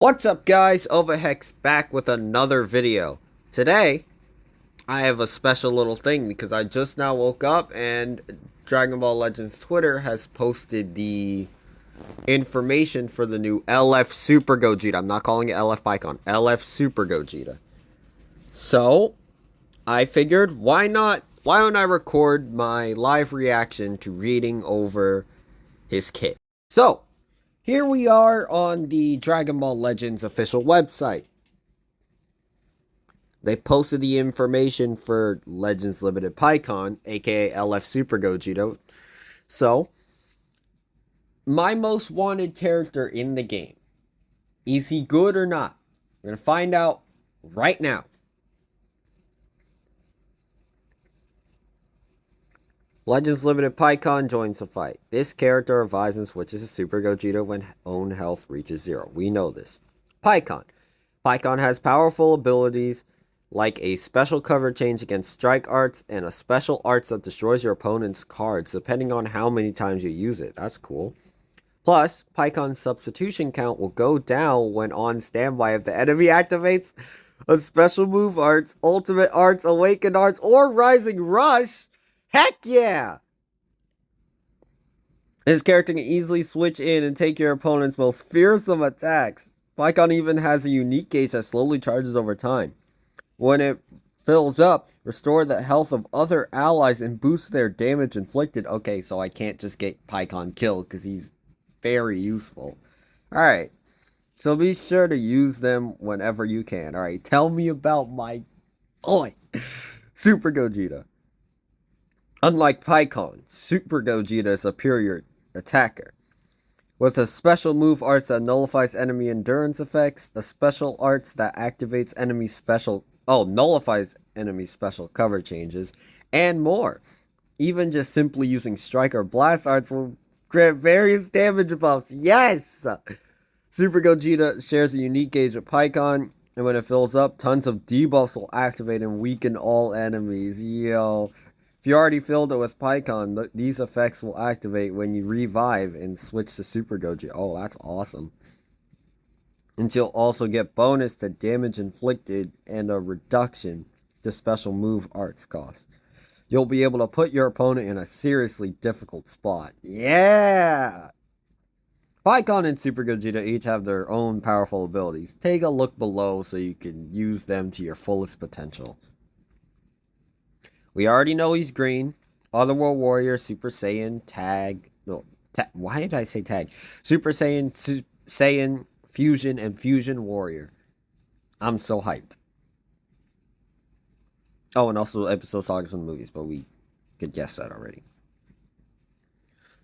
What's up guys, Overhex back with another video. Today, I have a special little thing because I just now woke up and Dragon Ball Legends Twitter has posted the information for the new LF Super Gogeta. I'm not calling it LF Pycon, LF Super Gogeta. So, I figured why don't I record my live reaction to reading over his kit. So, here we are on the Dragon Ball Legends official website. They posted the information for Legends Limited Pycon, aka LF Super Gogeta. So, my most wanted character in the game. Is he good or not? We're going to find out right now. Legends Limited Pycon joins the fight. This character revives and switches to Super Gogeta when own health reaches 0. We know this. Pycon. Pycon has powerful abilities like a special cover change against strike arts and a special arts that destroys your opponent's cards depending on how many times you use it. That's cool. Plus, Pycon's substitution count will go down when on standby if the enemy activates a special move arts, ultimate arts, awakened arts, or rising rush. Heck yeah! This character can easily switch in and take your opponent's most fearsome attacks. Pycon even has a unique gauge that slowly charges over time. When it fills up, restore the health of other allies and boost their damage inflicted. Okay, so I can't just get Pycon killed because he's very useful. Alright, so be sure to use them whenever you can. Alright, tell me about my boy, Super Gogeta. Unlike Pycon, Super Gogeta is a superior attacker. With a special move arts that nullifies enemy endurance effects, a special arts that activates enemy special nullifies enemy special cover changes, and more. Even just simply using strike or blast arts will grant various damage buffs. Yes! Super Gogeta shares a unique gauge with Pycon, and when it fills up, tons of debuffs will activate and weaken all enemies. Yo. If you already filled it with Pycon, these effects will activate when you revive and switch to Super Gogeta. Oh, that's awesome. And you'll also get bonus to damage inflicted and a reduction to special move arts cost. You'll be able to put your opponent in a seriously difficult spot. Yeah! Pycon and Super Gogeta each have their own powerful abilities. Take a look below so you can use them to your fullest potential. We already know he's green. Otherworld Warrior, Super Saiyan, Tag. No, why did I say Tag? Super Saiyan, Saiyan, Fusion, and Fusion Warrior. I'm so hyped. Oh, and also episode sagas from the movies, but we could guess that already.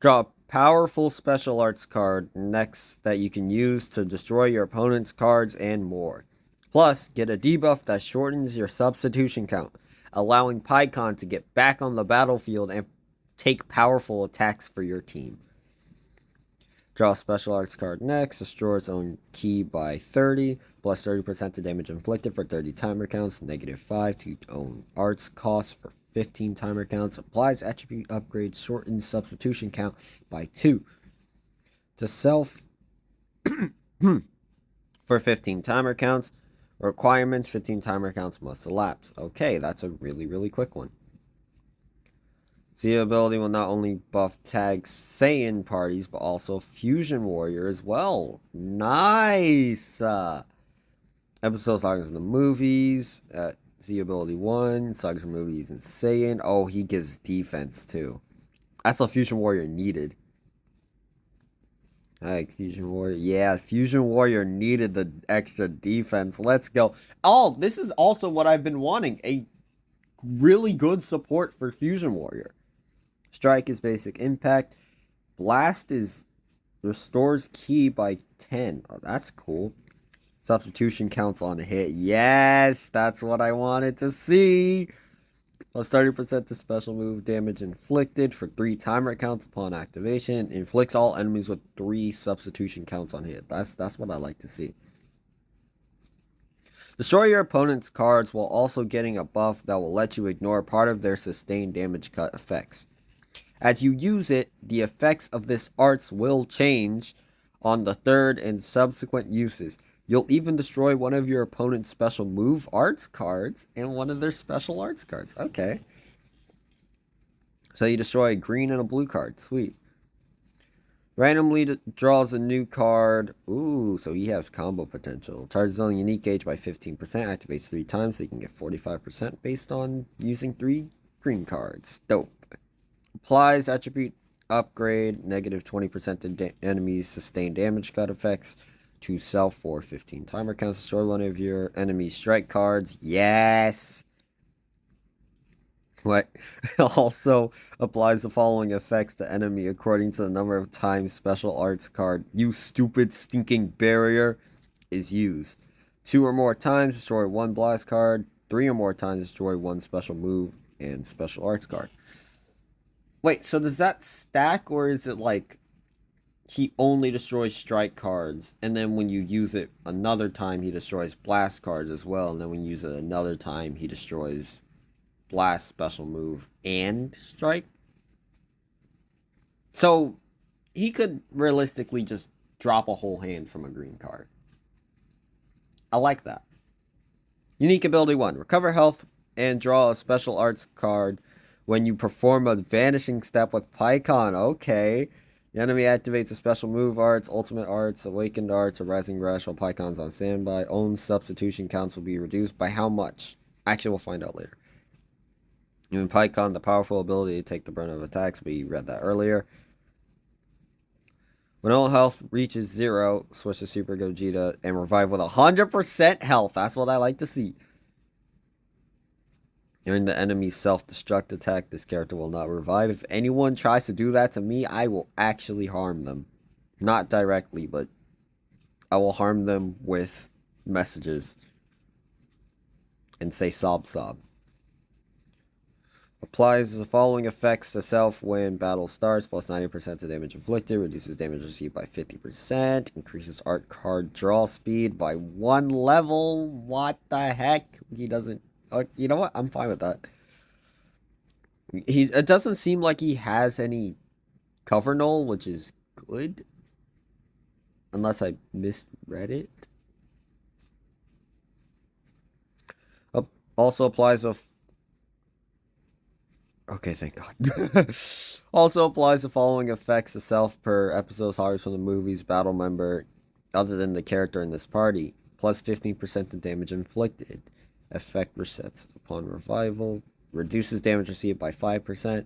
Draw a powerful special arts card next that you can use to destroy your opponent's cards and more. Plus, get a debuff that shortens your substitution count, allowing Pycon to get back on the battlefield and take powerful attacks for your team. Draw a special arts card next, destroy its own key by 30, plus 30% to damage inflicted for 30 timer counts, -5 to own arts cost for 15 timer counts, applies attribute upgrade, shortens substitution count by 2. To self for 15 timer counts, requirements, 15 timer counts must elapse. Okay, that's a really quick one. The ability will not only buff Tag Saiyan parties, but also Fusion Warrior as well. Nice! Episode sagas in the movies. Z ability 1, sagas from movies and Saiyan. Oh, he gives defense too. That's what Fusion Warrior needed. Alright, Fusion Warrior. Yeah, Fusion Warrior needed the extra defense. Let's go. Oh, this is also what I've been wanting. A really good support for Fusion Warrior. Strike is basic impact. Blast is restores ki by 10. Oh, that's cool. Substitution counts on a hit. Yes, that's what I wanted to see. Plus 30% to special move damage inflicted for 3 timer counts upon activation. Inflicts all enemies with 3 substitution counts on hit. That's what I like to see. Destroy your opponent's cards while also getting a buff that will let you ignore part of their sustained damage cut effects. As you use it, the effects of this arts will change on the third and subsequent uses. You'll even destroy one of your opponent's special move arts cards and one of their special arts cards. Okay. So you destroy a green and a blue card. Sweet. Randomly draws a new card. Ooh, so he has combo potential. Charges on unique gauge by 15%. Activates 3 times so you can get 45% based on using 3 green cards. Dope. Applies attribute upgrade. Negative 20% to enemies' sustained damage cut effects to self for 15 timer counts. Destroy one of your enemy's strike cards. Yes! What? Also applies the following effects to enemy according to the number of times special arts card, you stupid stinking barrier, is used. 2 or more times, destroy 1 blast card. 3 or more times, destroy 1 special move and special arts card. Wait, so does that stack, or is it like he only destroys strike cards, and then when you use it another time, he destroys blast cards as well, and then when you use it another time, he destroys blast, special move, and strike? So he could realistically just drop a whole hand from a green card. I like that. Unique ability 1. Recover health and draw a special arts card when you perform a vanishing step with Pycon. Okay. The enemy activates a special move arts, ultimate arts, awakened arts, or rising rush while Pycon's on standby. Own substitution counts will be reduced by how much? Actually, we'll find out later. Giving Pycon the powerful ability to take the brunt of attacks. We read that earlier. When all health reaches 0, switch to Super Gogeta and revive with 100% health. That's what I like to see. During the enemy's self-destruct attack, this character will not revive. If anyone tries to do that to me, I will actually harm them. Not directly, but I will harm them with messages. And say sob sob. Applies the following effects to self when battle starts. Plus 90% to damage inflicted. Reduces damage received by 50%. Increases art card draw speed by 1 level. What the heck? He doesn't... you know what? I'm fine with that. It doesn't seem like he has any cover null, which is good. Unless I misread it. Also applies a... Okay, thank God. Also applies the following effects to self per episode salaries from the movie's battle member other than the character in this party. Plus 15% to damage inflicted. Effect resets upon revival. Reduces damage received by 5%.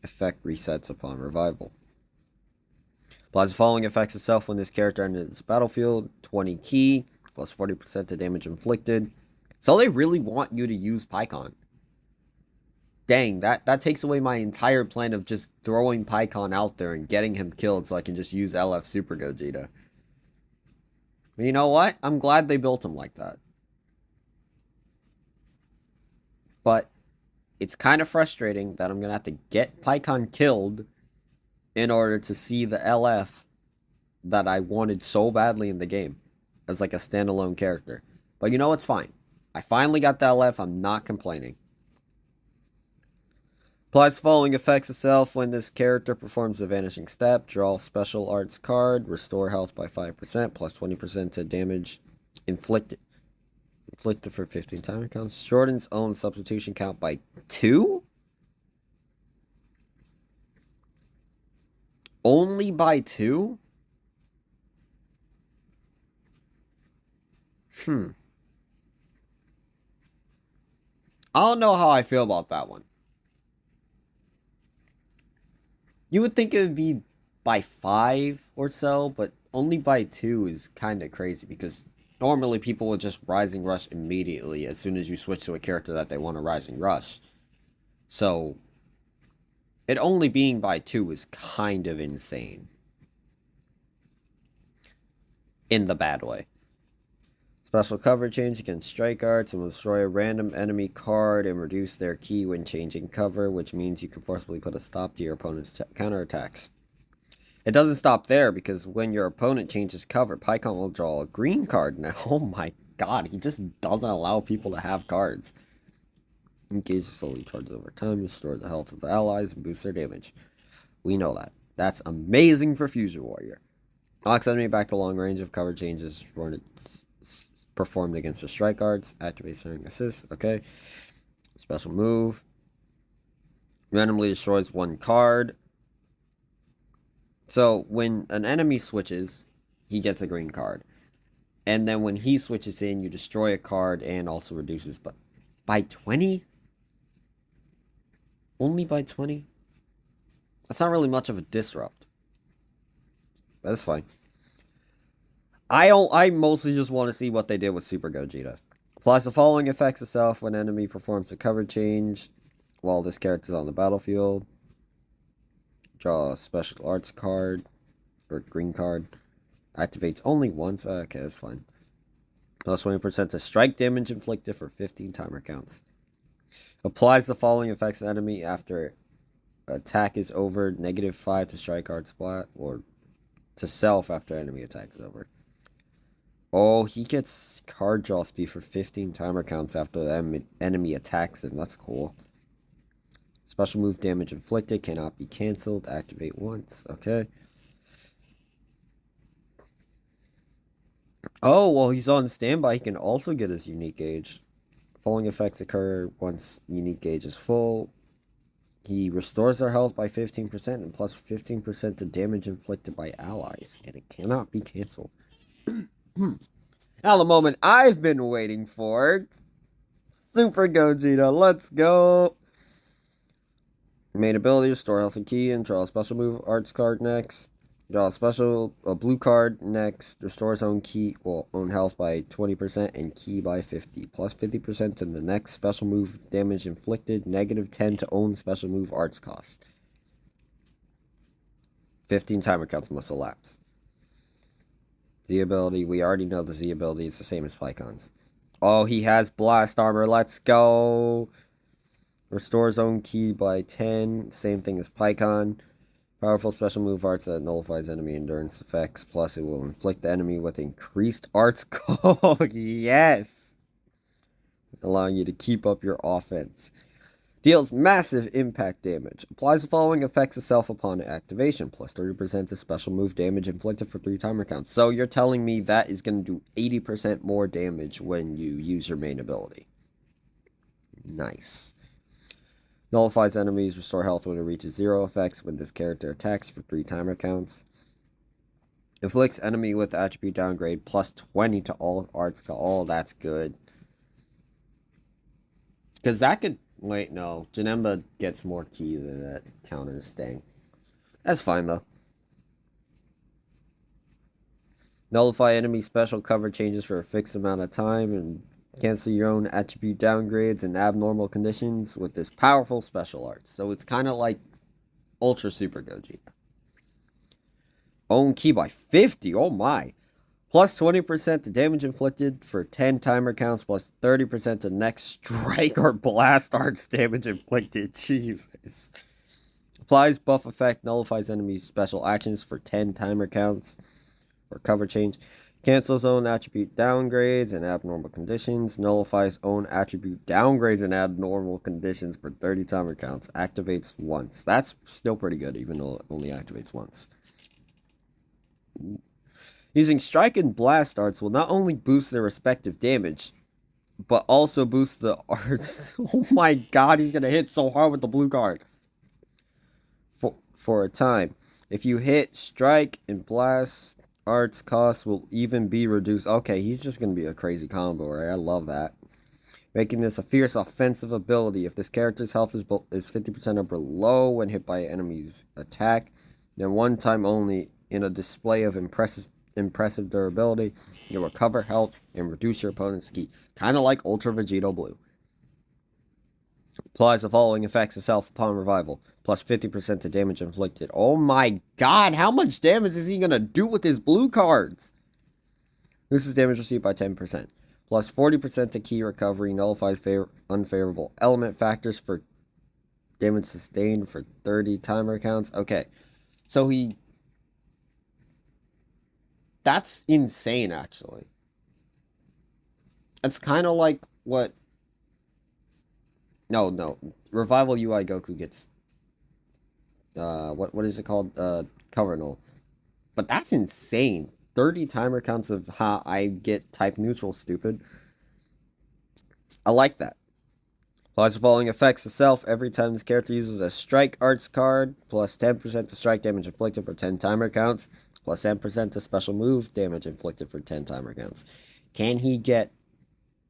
Effect resets upon revival. Applies the following effects to self when this character enters the battlefield. 20 key. Plus 40% to damage inflicted. So they really want you to use Pycon. Dang, that takes away my entire plan of just throwing Pycon out there and getting him killed so I can just use LF Super Gogeta. But you know what? I'm glad they built him like that. But it's kind of frustrating that I'm going to have to get Pycon killed in order to see the LF that I wanted so badly in the game as like a standalone character. But you know what's fine. I finally got the LF. I'm not complaining. Applies the following effects to self when this character performs a vanishing step. Draw special arts card. Restore health by 5%. Plus 20% to damage inflicted. Inflicted for 15 timer counts. Shortens own substitution count by 2? Only by 2? I don't know how I feel about that one. You would think it would be by 5 or so, but only by 2 is kind of crazy because normally people would just Rising Rush immediately as soon as you switch to a character that they want to Rising Rush. So, it only being by 2 is kind of insane. In the bad way. Special cover change against strike arts and will destroy a random enemy card and reduce their key when changing cover, which means you can forcibly put a stop to your opponent's counterattacks. It doesn't stop there because when your opponent changes cover, Pycon will draw a green card now. Oh my god, he just doesn't allow people to have cards. Engage slowly charges over time, restore the health of the allies, and boost their damage. We know that. That's amazing for Fusion Warrior. Locks enemy back to long range if cover changes performed against the strike guards. Activates during assist. Okay. Special move. Randomly destroys one card. So when an enemy switches, he gets a green card. And then when he switches in, you destroy a card and also reduces by 20? Only by 20? That's not really much of a disrupt. That's fine. I mostly just want to see what they did with Super Gogeta. Applies the following effects itself when enemy performs a cover change while this character is on the battlefield. Draw a special arts card or green card. Activates only once. Okay, that's fine. Plus 20% to strike damage inflicted for 15 timer counts. Applies the following effects to enemy after attack is over. -5 to strike art splat or to self after enemy attack is over. Oh, he gets card draw speed for 15 timer counts after the enemy attacks him. That's cool. Special move damage inflicted cannot be cancelled. Activate once. Okay. Oh, while he's on standby, he can also get his unique gauge. Following effects occur once unique gauge is full. He restores their health by 15% and plus 15% to damage inflicted by allies. And it cannot be cancelled. Now the moment I've been waiting for. Super Gogeta, let's go. Main ability, restore health and key, and draw a special move arts card next. Draw a blue card next. Restores own key, own health by 20% and key by 50. Plus 50% to the next special move damage inflicted. -10 to own special move arts cost. 15 timer counts must elapse. Z ability, we already know the Z ability is the same as Pycon's. Oh, he has blast armor. Let's go. Restores own key by 10. Same thing as Pycon. Powerful special move arts that nullifies enemy endurance effects. Plus, it will inflict the enemy with increased arts code. Yes! Allowing you to keep up your offense. Deals massive impact damage. Applies the following effects itself upon activation. Plus 30% to special move damage inflicted for 3 timer counts. So you're telling me that is going to do 80% more damage when you use your main ability. Nice. Nullifies enemies, restore health when it reaches 0 effects when this character attacks for 3 timer counts. Inflicts enemy with attribute downgrade plus 20 to all arts. Oh, that's good. Because that could... Wait, no. Janemba gets more key than that counters Sting. That's fine, though. Nullify enemy special cover changes for a fixed amount of time and cancel your own attribute downgrades and abnormal conditions with this powerful special arts. So it's kind of like Ultra Super Gogeta. Own key by 50. Oh my. Plus 20% to damage inflicted for 10 timer counts. Plus 30% to next strike or blast arts damage inflicted. Jesus. Applies buff effect. Nullifies enemy special actions for 10 timer counts. Or cover change. Cancels own attribute downgrades and abnormal conditions. Nullifies own attribute downgrades and abnormal conditions for 30 timer counts. Activates once. That's still pretty good, even though it only activates once. Ooh. Using strike and blast arts will not only boost their respective damage, but also boost the arts. Oh my god, he's going to hit so hard with the blue card. For a time. If you hit strike and blast... arts cost will even be reduced. Okay, he's just going to be a crazy combo, right? I love that. Making this a fierce offensive ability. If this character's health is 50% or below when hit by an enemy's attack, then one time only in a display of impressive durability, you'll recover health and reduce your opponent's ki. Kind of like Ultra Vegito Blue. Applies the following effects itself upon revival. Plus 50% to damage inflicted. Oh my god, how much damage is he going to do with his blue cards? This is damage received by 10%. Plus 40% to key recovery. Nullifies unfavorable element factors for damage sustained for 30 timer counts. Okay, so he... That's insane, actually. It's kind of like what... No. Revival UI Goku gets... what is it called? Cover null. But that's insane. 30 timer counts of how I get type neutral, stupid. I like that. Applies the following effects itself every time this character uses a strike arts card, plus 10% to strike damage inflicted for 10 timer counts, plus 10% to special move damage inflicted for 10 timer counts. Can he get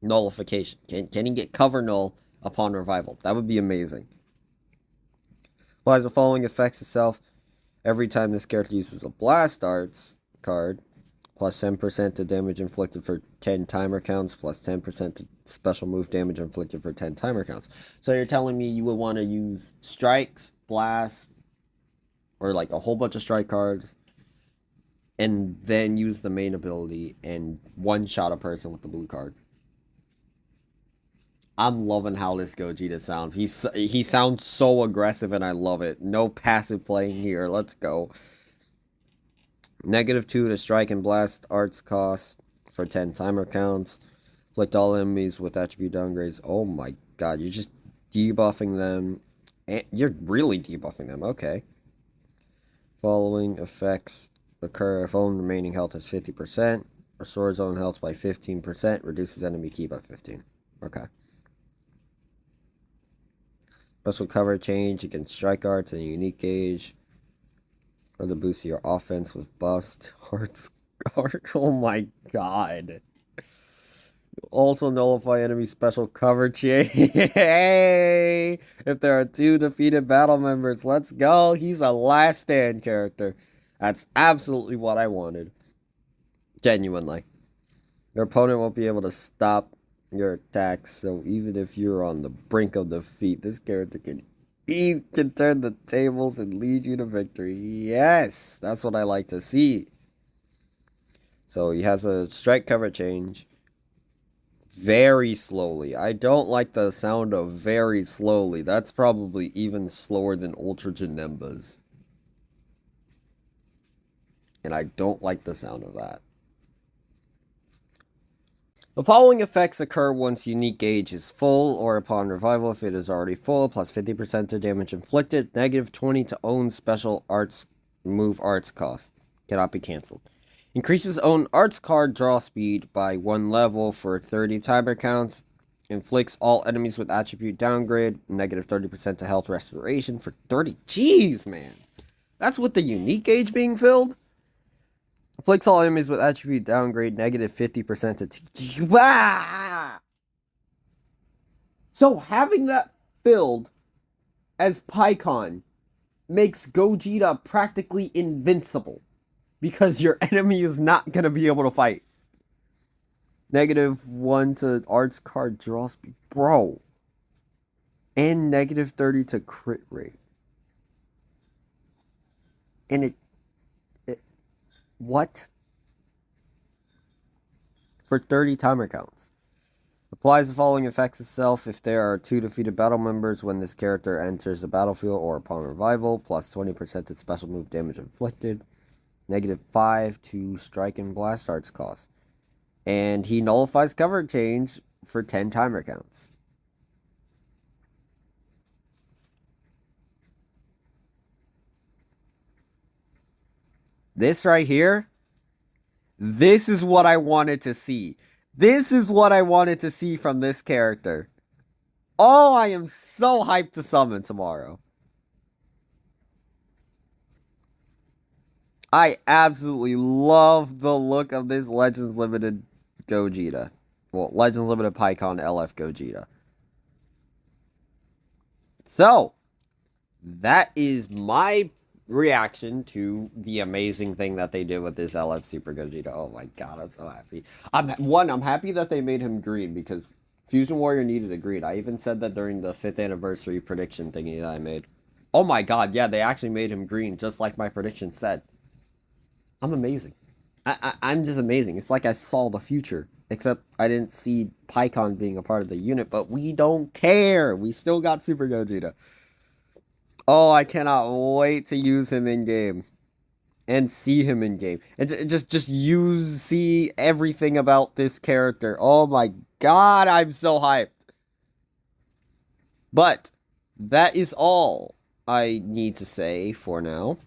nullification? Can he get cover null upon revival? That would be amazing. Applies the following effects itself every time this character uses a blast arts card, plus 10% to damage inflicted for 10 timer counts, plus 10% to special move damage inflicted for 10 timer counts. So you're telling me you would want to use strikes, blast, or like a whole bunch of strike cards, and then use the main ability and one-shot a person with the blue card. I'm loving how this Gogeta sounds. He sounds so aggressive and I love it. No passive playing here. Let's go. -2 to strike and blast arts cost for 10 timer counts. Inflict all enemies with attribute downgrades. Oh my god, you're just debuffing them. And you're really debuffing them. Okay. Following effects occur if own remaining health is 50%. Restores own health by 15%. Reduces enemy ki by 15. Okay. Special cover change against strike arts and unique gauge. Or the boost your offense with bust. Hearts. Oh my god. Also nullify enemy special cover change. Hey! If there are 2 defeated battle members, let's go. He's a last stand character. That's absolutely what I wanted. Genuinely. Your opponent won't be able to stop your attacks, so even if you're on the brink of defeat, this character can turn the tables and lead you to victory. Yes, that's what I like to see. So he has a strike cover change. Very slowly. I don't like the sound of very slowly. That's probably even slower than Ultra Janemba's. And I don't like the sound of that. The following effects occur once unique gauge is full or upon revival if it is already full, plus 50% to damage inflicted, -20 to own special arts move arts cost. Cannot be cancelled. Increases own arts card draw speed by 1 level for 30 timer counts. Inflicts all enemies with attribute downgrade, -30% to health restoration for 30. Jeez, man. That's with the unique gauge being filled? Inflicts all enemies with attribute downgrade, -50% to TG. Ah! So having that filled as Pycon makes Gogeta practically invincible. Because your enemy is not going to be able to fight. -1 to arts card draw speed. Bro. And -30 to crit rate. And it what? For 30 timer counts. Applies the following effects itself if there are 2 defeated battle members when this character enters the battlefield or upon revival, plus 20% to special move damage inflicted, -5 to strike and blast arts cost. And he nullifies cover change for 10 timer counts. This right here, this is what I wanted to see. This is what I wanted to see from this character. Oh, I am so hyped to summon tomorrow. I absolutely love the look of this Legends Limited Gogeta. Well, Legends Limited Pycon LF Gogeta. So, that is my reaction to the amazing thing that they did with this LF Super Gogeta. Oh my god, I'm so happy. I'm happy that they made him green because Fusion Warrior needed a green. I even said that during the 5th anniversary prediction thingy that I made. Oh my god, yeah, they actually made him green just like my prediction said. I'm amazing. I'm just amazing. It's like I saw the future. Except I didn't see Pycon being a part of the unit, but we don't care. We still got Super Gogeta. Oh, I cannot wait to use him in game. And see him in game. And just see everything about this character. Oh my god, I'm so hyped. But that is all I need to say for now.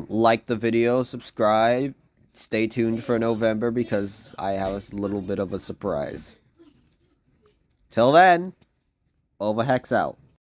Like the video, subscribe, stay tuned for November because I have a little bit of a surprise. Till then, Overhex out.